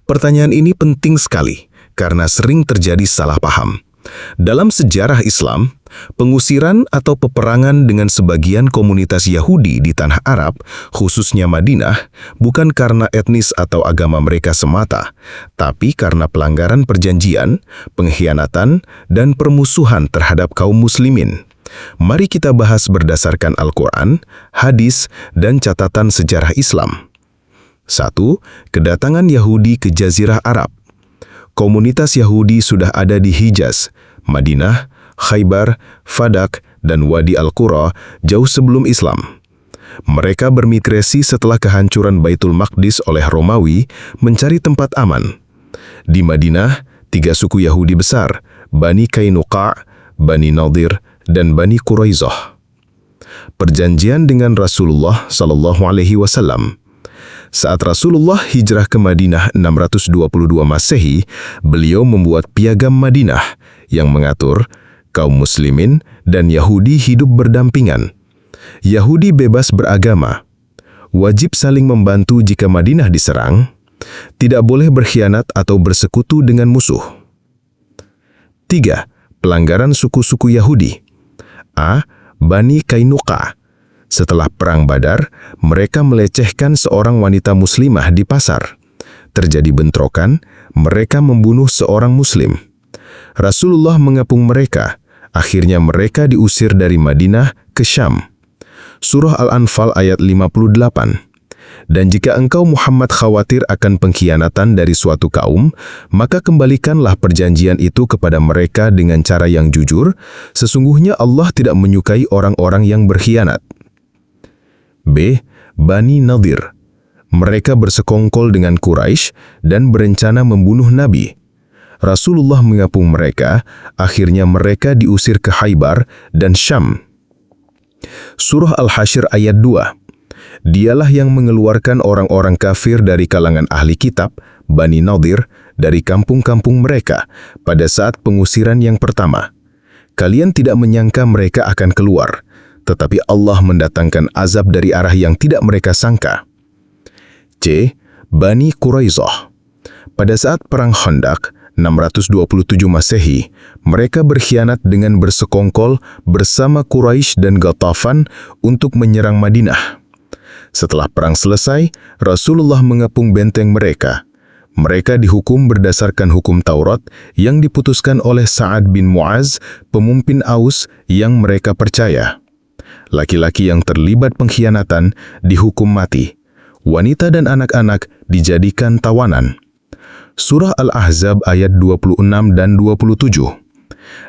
Pertanyaan ini penting sekali karena sering terjadi salah paham. Dalam sejarah Islam, pengusiran atau peperangan dengan sebagian komunitas Yahudi di tanah Arab, khususnya Madinah, bukan karena etnis atau agama mereka semata, tapi karena pelanggaran perjanjian, pengkhianatan, dan permusuhan terhadap kaum muslimin. Mari kita bahas berdasarkan Al-Quran, hadis, dan catatan sejarah Islam. 1. Kedatangan Yahudi ke Jazirah Arab. Komunitas Yahudi sudah ada di Hijaz, Madinah, Khaybar, Fadak, dan Wadi Al-Qura jauh sebelum Islam. Mereka bermigrasi setelah kehancuran Baitul Maqdis oleh Romawi mencari tempat aman. Di Madinah, 3 suku Yahudi besar, Bani Qainuqa', Bani Nadir, dan Bani Quraizoh. Perjanjian dengan Rasulullah SAW. Saat Rasulullah hijrah ke Madinah 622 Masehi, beliau membuat piagam Madinah yang mengatur kaum muslimin dan Yahudi hidup berdampingan. Yahudi bebas beragama, wajib saling membantu jika Madinah diserang, tidak boleh berkhianat atau bersekutu dengan musuh. 3. Pelanggaran suku-suku Yahudi. A. Bani Qainuqa'. Setelah Perang Badar, mereka melecehkan seorang wanita muslimah di pasar. Terjadi bentrokan, mereka membunuh seorang muslim. Rasulullah mengepung mereka, akhirnya mereka diusir dari Madinah ke Syam. Surah Al-Anfal ayat 58. Dan jika engkau Muhammad khawatir akan pengkhianatan dari suatu kaum, maka kembalikanlah perjanjian itu kepada mereka dengan cara yang jujur, sesungguhnya Allah tidak menyukai orang-orang yang berkhianat. B. Bani Nadir. Mereka bersekongkol dengan Quraisy dan berencana membunuh Nabi. Rasulullah mengepung mereka, akhirnya mereka diusir ke Khaybar dan Syam. Surah Al-Hasyr ayat 2. Dialah yang mengeluarkan orang-orang kafir dari kalangan ahli kitab, Bani Nadir, dari kampung-kampung mereka pada saat pengusiran yang pertama. Kalian tidak menyangka mereka akan keluar, tetapi Allah mendatangkan azab dari arah yang tidak mereka sangka. C. Bani Quraizoh. Pada saat Perang Khandaq, 627 Masehi, mereka berkhianat dengan bersekongkol bersama Quraisy dan Ghatafan untuk menyerang Madinah. Setelah perang selesai, Rasulullah mengepung benteng mereka. Mereka dihukum berdasarkan hukum Taurat yang diputuskan oleh Sa'ad bin Mu'az, pemimpin Aus yang mereka percaya. Laki-laki yang terlibat pengkhianatan dihukum mati. Wanita dan anak-anak dijadikan tawanan. Surah Al-Ahzab ayat 26 dan 27.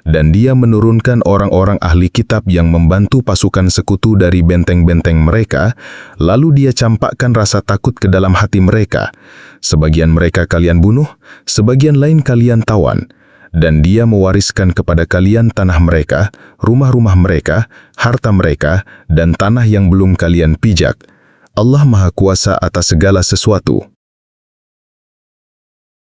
Dan dia menurunkan orang-orang ahli kitab yang membantu pasukan sekutu dari benteng-benteng mereka, lalu dia campakkan rasa takut ke dalam hati mereka. Sebagian mereka kalian bunuh, sebagian lain kalian tawan. Dan dia mewariskan kepada kalian tanah mereka, rumah-rumah mereka, harta mereka, dan tanah yang belum kalian pijak. Allah Maha Kuasa atas segala sesuatu.